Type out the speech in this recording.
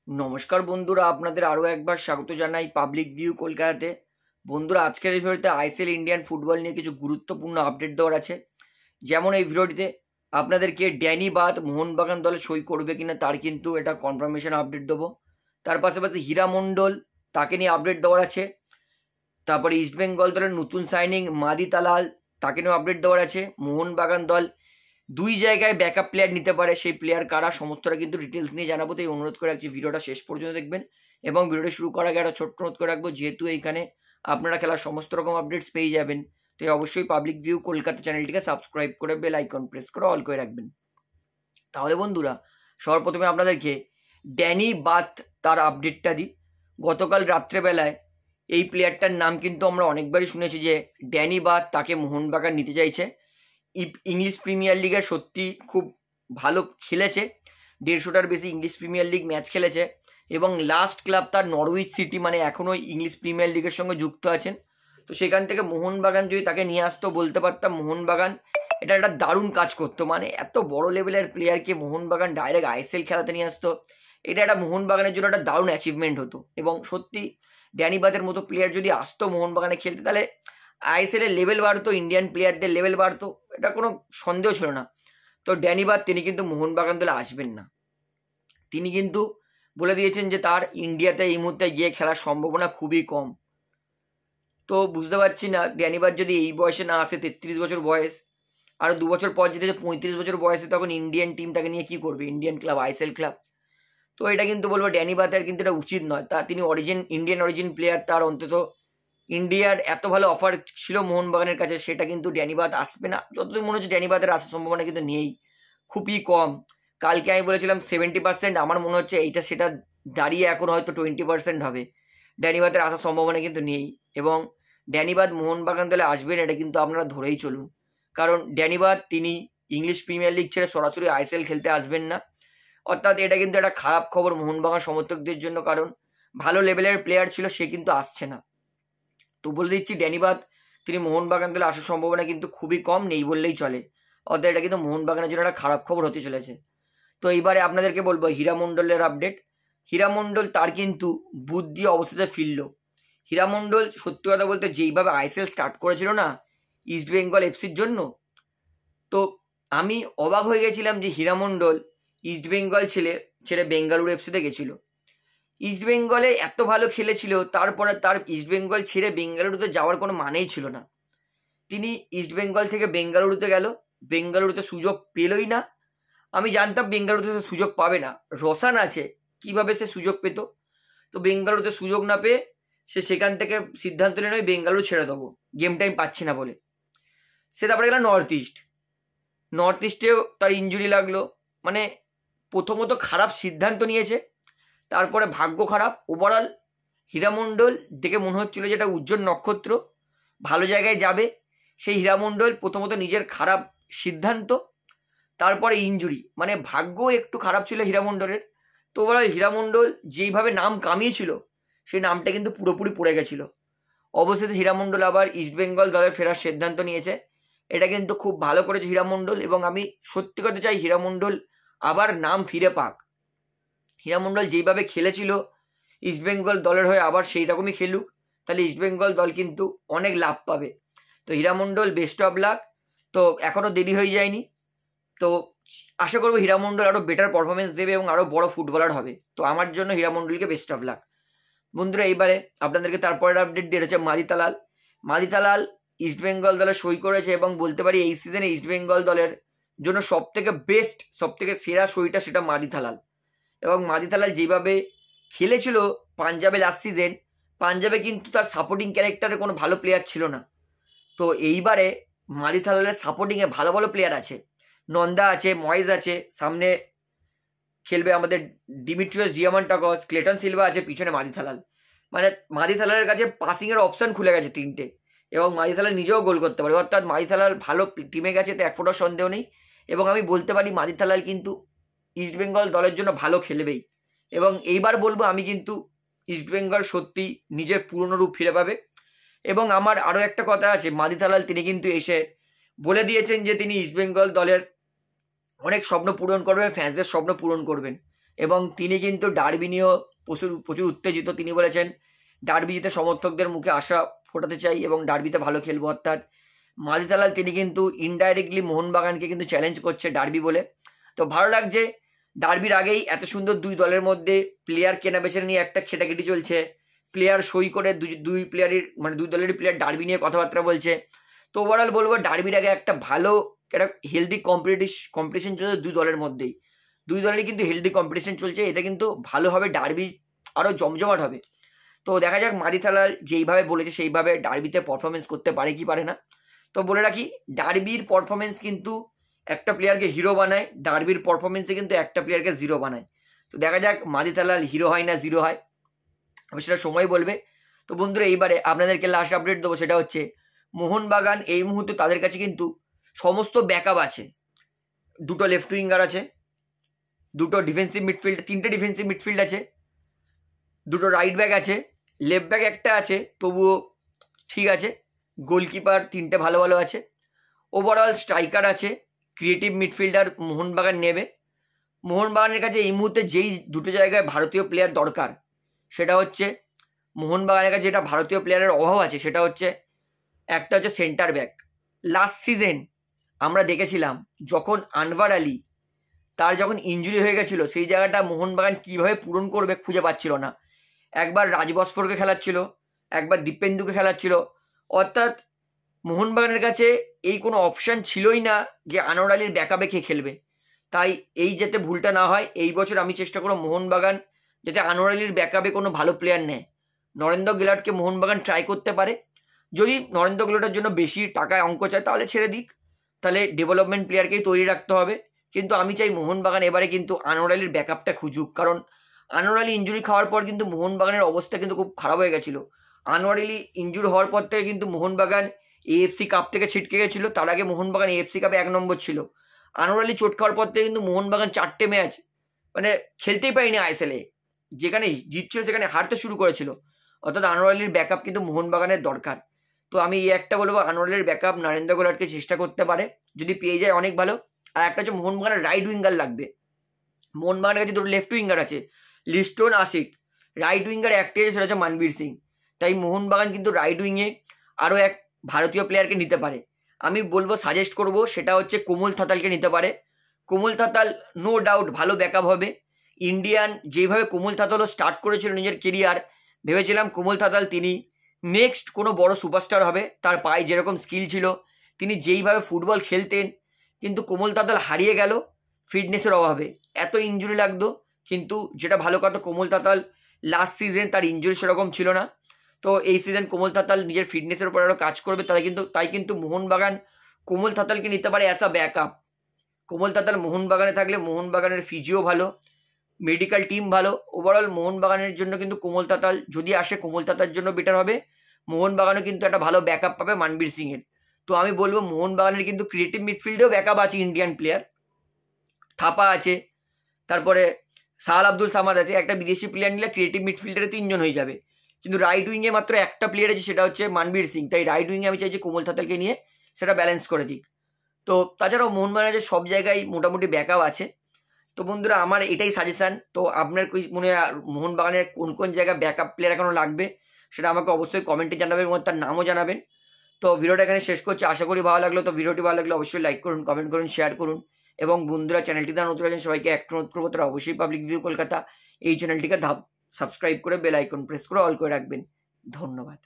নমস্কার বন্ধুরা, আপনাদের আরও একবার স্বাগত জানাই পাবলিক ভিউ কলকাতাতে। বন্ধুরা, আজকের এই ভিডিওতে আইএসএল ইন্ডিয়ান ফুটবল নিয়ে কিছু গুরুত্বপূর্ণ আপডেট দেওয়ার আছে। যেমন এই ভিডিওটিতে আপনাদেরকে ড্যানি বাদ মোহনবাগান দলে সই করবে কিনা তার কিন্তু এটা কনফার্মেশন আপডেট দেবো। তার পাশাপাশি হীরা মণ্ডল, তাকে নিয়ে আপডেট দেওয়ার আছে। তারপরে ইস্টবেঙ্গল দলের নতুন সাইনিং মাদি তালাল, তাকে নিয়েও আপডেট দেওয়ার আছে। মোহনবাগান দল দুই জায়গায় ব্যাকআপ প্লেয়ার নিতে পারে, সেই প্লেয়ার কারা সমস্তটা কিন্তু ডিটেলস নিয়ে জানাবো। তো এই অনুরোধ করে রাখছি ভিডিওটা শেষ পর্যন্ত দেখবেন। এবং ভিডিওটা শুরু করার আগে একটা ছোট্ট অনুরোধ করে রাখবো, যেহেতু এইখানে আপনারা খেলার সমস্ত রকম আপডেটস পেয়ে যাবেন, তো অবশ্যই পাবলিক ভিউ কলকাতা চ্যানেলটিকে সাবস্ক্রাইব করে বেল আইকন প্রেস করে অল করে রাখবেন। তাহলে বন্ধুরা, সর্বপ্রথমে আপনাদেরকে ড্যানি বাথ তার আপডেটটা দিই। গতকাল রাত্রেবেলায় এই প্লেয়ারটার নাম কিন্তু আমরা অনেকবারই শুনেছি যে ড্যানি বাথ, তাকে মোহনবাগান নিতে চাইছে। ইংলিশ প্রিমিয়ার লিগে সত্যি খুব ভালো খেলেছে, 150টার বেশি ইংলিশ প্রিমিয়ার লিগ ম্যাচ খেলেছে এবং লাস্ট ক্লাব তার নরউইচ সিটি, মানে এখনও ইংলিশ প্রিমিয়ার লিগের সঙ্গে যুক্ত আছেন। তো সেখান থেকে মোহনবাগান যদি তাকে নিয়ে আসতো, বলতে পারতাম মোহনবাগান এটা একটা দারুণ কাজ করতো। মানে এত বড় লেভেলের প্লেয়ারকে মোহনবাগান ডাইরেক্ট আইএসএল খেলাতে নিয়ে আসতো, এটা একটা মোহনবাগানের জন্য একটা দারুণ অ্যাচিভমেন্ট হতো। এবং সত্যি ড্যানি বাথের মতো প্লেয়ার যদি আসতো মোহনবাগানে খেলতে, তাহলে আইএসএল এর লেভেল বাড়তো, ইন্ডিয়ান প্লেয়ারদের লেভেল বাড়তো, এটা কোনো সন্দেহ ছিল না। তো ড্যানি বাথ তিনি কিন্তু মোহনবাগান দলে আসবেন না। তিনি কিন্তু বলে দিয়েছেন যে তার ইন্ডিয়াতে এই মুহূর্তে গিয়ে খেলার সম্ভাবনা খুবই কম। তো বুঝতে পারছি না, ড্যানি বাথ যদি এই বয়সে না আসে, 33 বছর বয়স, আর 2 বছর পর যদি 35 বছর বয়সে, তখন ইন্ডিয়ান টিম তাকে নিয়ে কি করবে, ইন্ডিয়ান ক্লাব, আইএসএল ক্লাব। তো এটা কিন্তু বলবো ড্যানি বাথের কিন্তু এটা উচিত নয়। তিনি ইন্ডিয়ান অরিজিন প্লেয়ার, তার অন্তত ইন্ডিয়ার এত ভালো অফার ছিল মোহনবাগানের কাছে, সেটা কিন্তু ড্যানি বাথ আসবে না। যতদূর মনে হচ্ছে ড্যানি বাথের আসার সম্ভাবনা কিন্তু নেই, খুবই কম। কালকে আমি বলেছিলাম 70%, আমার মনে হচ্ছে সেটা দাঁড়িয়ে এখন হয়তো 20% হবে। ড্যানি বাথের আসার সম্ভাবনা কিন্তু নেই। এবং ড্যানি বাথ মোহনবাগান দলে আসবেন এটা কিন্তু আপনারা ধরেই চলুন, কারণ ড্যানি বাথ তিনি ইংলিশ প্রিমিয়ার লিগ ছেড়ে সরাসরি আইএসএল খেলতে আসবেন না। অর্থাৎ এটা কিন্তু একটা খারাপ খবর মোহনবাগান সমর্থকদের জন্য, কারণ ভালো লেভেলের প্লেয়ার ছিল, সে কিন্তু আসছে না। তো বলে দিচ্ছি ড্যানি বাথ তিনি মোহনবাগান দলে আসার সম্ভাবনা কিন্তু খুবই কম, নেই বললেই চলে। অর্থাৎ এটা কিন্তু মোহনবাগানের জন্য একটা খারাপ খবর হতে চলেছে। তো এইবারে আপনাদেরকে বলবো হীরা মণ্ডলের আপডেট। হীরা মণ্ডল তার কিন্তু বুদ্ধি অবশেষে ফিরল। হীরা মণ্ডল সত্যি কথা বলতে যেইভাবে আইএসএল স্টার্ট করেছিল না ইস্টবেঙ্গল এফসির জন্য, তো আমি অবাক হয়ে গেছিলাম যে হীরা মণ্ডল ইস্টবেঙ্গল ছেড়ে বেঙ্গালুরু এফসিতে গেছিল। ইস্টবেঙ্গলে এত ভালো খেলেছিল, তারপরে তার ইস্টবেঙ্গল ছেড়ে বেঙ্গালুরুতে যাওয়ার কোনো মানেই ছিল না। তিনি ইস্টবেঙ্গল থেকে বেঙ্গালুরুতে গেল, বেঙ্গালুরুতে সুযোগ পেলই না। আমি জানতাম বেঙ্গালুরুতে সুযোগ পাবে না, রসান আছে, কিভাবে সে সুযোগ পেত। তো বেঙ্গালুরুতে সুযোগ না পেয়ে সে সেখান থেকে সিদ্ধান্ত নিল বেঙ্গালুরু ছেড়ে দেবো, গেম টাইম পাচ্ছি না বলে। সে তারপরে গেল নর্থ ইস্টেও তার ইঞ্জুরি লাগলো। মানে প্রথমত খারাপ সিদ্ধান্ত নিয়েছে, তারপরে ভাগ্য খারাপ। ওভারঅল হীরা মণ্ডল দেখে মনে হচ্ছিল যে এটা উজ্জ্বল নক্ষত্র, ভালো জায়গায় যাবে। সেই হীরা মণ্ডল প্রথমত নিজের খারাপ সিদ্ধান্ত, তারপরে ইঞ্জুরি, মানে ভাগ্য একটু খারাপ ছিল হীরা মণ্ডলের। তো ওভারঅল হীরা মণ্ডল যেইভাবে নাম কামিয়েছিল, সেই নামটা কিন্তু পুরোপুরি পড়ে গেছিল। অবশেষে হীরা মণ্ডল আবার ইস্টবেঙ্গল দলে ফেরার সিদ্ধান্ত নিয়েছে, এটা কিন্তু খুব ভালো করেছে হীরা মণ্ডল। এবং আমি সত্যি কথা চাই হীরা মণ্ডল আবার নাম ফিরে পাক। হীরা মণ্ডল যেইভাবে খেলেছিল ইস্টবেঙ্গল দলের হয়ে আবার সেই রকমই খেলুক, তাহলে ইস্টবেঙ্গল দল কিন্তু অনেক লাভ পাবে। তো হীরা মণ্ডল বেস্ট অফ লাক। তো এখনও দেরি হয়ে যায়নি, তো আশা করবো হীরা মণ্ডল আরও বেটার পারফরমেন্স দেবে এবং আরও বড় ফুটবলার হবে। তো আমার জন্য হীরা মণ্ডলকে বেস্ট অফ লাক। বন্ধুরা, এইবারে আপনাদেরকে তারপরের আপডেট দিয়ে রয়েছে মাদি তালাল ইস্টবেঙ্গল দলে সই করেছে, এবং বলতে পারি এই সিজনে ইস্টবেঙ্গল দলের জন্য সবথেকে সেরা সইটা সেটা মাদি তালাল। এবং মাদি তালাল যেভাবে খেলেছিল পাঞ্জাবে লাস্ট সিজন, পাঞ্জাবে কিন্তু তার সাপোর্টিং ক্যারেক্টারে কোনো ভালো প্লেয়ার ছিল না। তো এইবারে মাদি তালালের সাপোর্টিংয়ে ভালো ভালো প্লেয়ার আছে, নন্দা আছে, ময়েজ আছে, সামনে খেলবে আমাদের ডিমিট্রিয়াস ডিয়ামান্টাকস, ক্লেটন সিলভা আছে, পিছনে মাদি তালাল। মানে মাদি তালালের কাছে পাসিংয়ের অপশান খুলে গেছে 3টে, এবং মাদি তালাল নিজেও গোল করতে পারে। অর্থাৎ মাদি তালাল ভালো টিমে গেছে, তো এক ফোঁটা সন্দেহ নেই। এবং আমি বলতে পারি মাদি তালাল কিন্তু ইস্টবেঙ্গল দলের জন্য ভালো খেলবেই। এবং এইবার বলবো আমি কিন্তু ইস্টবেঙ্গল সত্যি নিজের পুরনো রূপ ফিরে পাবে। এবং আমার আরও একটা কথা আছে, মাদি তালাল তিনি কিন্তু এসে বলে দিয়েছেন যে তিনি ইস্টবেঙ্গল দলের অনেক স্বপ্ন পূরণ করবেন, ফ্যান্সদের স্বপ্ন পূরণ করবেন। এবং তিনি কিন্তু ডার্বি নিয়েও প্রচুর উত্তেজিত। তিনি বলেছেন ডার্বি জিতে সমর্থকদের মুখে আশা ফোটাতে চাই এবং ডার্বিতে ভালো খেলবো। অর্থাৎ মাদিতালাল তিনি কিন্তু ইনডাইরেক্টলি মোহনবাগানকে কিন্তু চ্যালেঞ্জ করছে ডার্বি বলে। তো ভালো লাগছে, ডার্বির আগেই এত সুন্দর দুই দলের মধ্যে প্লেয়ার কেনাবেচা নিয়ে একটা খেটাখেটি চলছে, প্লেয়ার সই করে দুই প্লেয়ারের মানে দুই দলেরই প্লেয়ার ডার্বি নিয়ে কথাবার্তা বলছে। তো ওভারঅল বলবো ডার্বির আগে একটা ভালো একটা হেলদি কম্পিটিশন চলছে দুই দলের মধ্যেই। দুই দলেরই কিন্তু হেলদি কম্পিটিশন চলছে, এটা কিন্তু ভালো হবে, ডার্বি আরও জমজমাট হবে। তো দেখা যাক মাদিতালাল যেইভাবে বলেছে সেইভাবে ডার্বিতে পারফরমেন্স করতে পারে কি পারে না। তো বলে রাখি, ডার্বির পারফরমেন্স কিন্তু একটা প্লেয়ারকে হিরো বানায়, ডার্বির পারফরমেন্সে কিন্তু একটা প্লেয়ারকে জিরো বানায়। তো দেখা যাক মাদিতালাল হিরো হয় না জিরো হয়, সেটা সময় বলবে। তো বন্ধুরা এইবারে আপনাদেরকে লাস্ট আপডেট দেবো, সেটা হচ্ছে মোহনবাগান এই মুহূর্তে তাদের কাছে কিন্তু সমস্ত ব্যাকআপ আছে। দুটো লেফট উইঙ্গার আছে, দুটো ডিফেন্সিভ মিডফিল্ড, তিনটে ডিফেন্সিভ মিডফিল্ড আছে, দুটো রাইট ব্যাক আছে, লেফট ব্যাক একটা আছে তবুও ঠিক আছে, গোলকিপার তিনটে ভালো ভালো আছে, ওভারঅল স্ট্রাইকার আছে, ক্রিয়েটিভ মিডফিল্ডার মোহনবাগান নেবে। মোহনবাগানের কাছে এই মুহূর্তে যেই দুটো জায়গায় ভারতীয় প্লেয়ার দরকার, সেটা হচ্ছে মোহনবাগানের কাছে যেটা ভারতীয় প্লেয়ারের অভাব আছে সেটা হচ্ছে একটা হচ্ছে সেন্টার ব্যাক। লাস্ট সিজন আমরা দেখেছিলাম যখন আনভার আলী তার যখন ইঞ্জুরি হয়ে গেছিলো, সেই জায়গাটা মোহনবাগান কীভাবে পূরণ করবে খুঁজে পাচ্ছিল না। একবার রাজবস্ফোরকে খেলাচ্ছিল, একবার দীপেন্দুকে খেলাচ্ছিল, অর্থাৎ মোহনবাগানের কাছে এই কোনো অপশান ছিলই না যে আনোয়ার আলীর ব্যাকআপে কে খেলবে। তাই এই যাতে ভুলটা না হয়, এই বছর আমি চেষ্টা করব মোহনবাগান যাতে আনোয়ার আলীর ব্যাকআপে কোনো ভালো প্লেয়ার নেয়। নরেন্দ্র গেলাটকে মোহনবাগান ট্রাই করতে পারে, যদি নরেন্দ্র গেলাটের জন্য বেশি টাকায় অঙ্ক চায় তাহলে ছেড়ে দিক, তাহলে ডেভেলপমেন্ট প্লেয়ারকেই তৈরি রাখতে হবে। কিন্তু আমি চাই মোহনবাগান এবারে কিন্তু আনোয়ার আলীর ব্যাকআপটা খুঁজুক, কারণ আনোয়ার আলী ইঞ্জুরি খাওয়ার পর কিন্তু মোহনবাগানের অবস্থা কিন্তু খুব খারাপ হয়ে গেছিলো। আনোয়ার আলী ইঞ্জুরি হওয়ার পর থেকে কিন্তু মোহনবাগান এএফসি কাপ থেকে ছিটকে গেছিলো, তার আগে মোহনবাগান এএফসি কাপে 1 নম্বর ছিল। আনোয়ার আলী চোট খাওয়ার পর থেকে কিন্তু মোহনবাগান 4টে ম্যাচ মানে খেলতেই পারিনি আইএসএলে, যেখানে জিতছিল সেখানে হারতে শুরু করেছিল। অর্থাৎ আনোয়ার আলীর ব্যাকআপ কিন্তু মোহনবাগানের দরকার। তো আমি এই একটা বলবো, আনোয়ার আলীর ব্যাকআপ নরেন্দ্র গেলাটকে চেষ্টা করতে পারে, যদি পেয়ে যায় অনেক ভালো। আর একটা হচ্ছে মোহনবাগানের রাইট উইঙ্গার লাগবে। মোহনবাগানের কাছে দুটো লেফট উইঙ্গার আছে, লিস্টন আশিক, রাইট উইঙ্গার একটাই আছে সেটা হচ্ছে মনবীর সিং। তাই মোহনবাগান কিন্তু রাইট উইংয়ে আরও এক ভারতীয় প্লেয়ারকে নিতে পারে। আমি বলবো সাজেস্ট করব সেটা হচ্ছে কোমল থাতালকে নিতে পারে। কোমল থাতাল নো ডাউট ভালো ব্যাকআপ হবে। ইন্ডিয়ান যেভাবে কোমল থাতালও স্টার্ট করেছিল নিজের কেরিয়ার, ভেবেছিলাম কোমল থাতাল তিনি নেক্সট কোনো বড় সুপারস্টার হবে, তার পায়ে যেরকম স্কিল ছিল, তিনি যেইভাবে ফুটবল খেলতেন, কিন্তু কোমল থাতাল হারিয়ে গেল ফিটনেসের অভাবে। এত ইঞ্জুরি লাগতো, কিন্তু যেটা ভালো কথা কোমল থাতাল লাস্ট সিজন তার ইঞ্জুরি সেরকম ছিল না। তো এই সিজন কোমল থাতাল নিজের ফিটনেসের উপর আরও কাজ করবে, তাই কিন্তু মোহনবাগান কোমল থাতালকে নিতে পারে অ্যাজ আ ব্যাকআপ। কোমল থাতাল মোহনবাগানে থাকলে মোহনবাগানের ফিজিও ভালো, মেডিকেল টিম ভালো, ওভারঅল মোহনবাগানের জন্য কিন্তু কোমল থাতাল যদি আসে কোমল থাতার জন্য বেটার হবে। মোহনবাগানও কিন্তু একটা ভালো ব্যাকআপ পাবে মনবীর সিংয়ের। তো আমি বলবো মোহনবাগানের কিন্তু ক্রিয়েটিভ মিডফিল্ডেও ব্যাকআপ আছে, ইন্ডিয়ান প্লেয়ার থাপা আছে, তারপরে সাহাল আব্দুল সামাদ আছে। একটা বিদেশি প্লেয়ার নিলে ক্রিয়েটিভ মিডফিল্ডারে 3 জন হয়ে যাবে, কিন্তু রাইট উইংয়ে মাত্র একটা প্লেয়ার আছে, সেটা হচ্ছে মনবীর সিং। তাই রাইট উইংয়ে আমি চাইছি কোমল থাতালকে নিয়ে সেটা ব্যালেন্স করে দিক। তো তাছাড়াও মোহনবাগানের সব জায়গায় মোটামুটি ব্যাকআপ আছে। তো বন্ধুরা আমার এটাই সাজেশান। তো আপনার কি মনে হয় মোহনবাগানের কোন কোন জায়গায় ব্যাকআপ প্লেয়ার এখনও লাগবে সেটা আমাকে অবশ্যই কমেন্টে জানাবেন এবং তার নামও জানাবেন। তো ভিডিওটা এখানে শেষ করছি, আশা করি ভালো লাগলো। তো ভিডিওটি ভালো লাগলে অবশ্যই লাইক করুন, কমেন্ট করুন, শেয়ার করুন এবং বন্ধুরা চ্যানেলটি দ্বারা নতুন আছেন সবাইকে একটা অনুরোধ করবো, তারা অবশ্যই পাবলিক ভিউ কলকাতা এই চ্যানেলটিকে সাবস্ক্রাইব করে বেল আইকন প্রেস করে অল করে রাখবেন। ধন্যবাদ।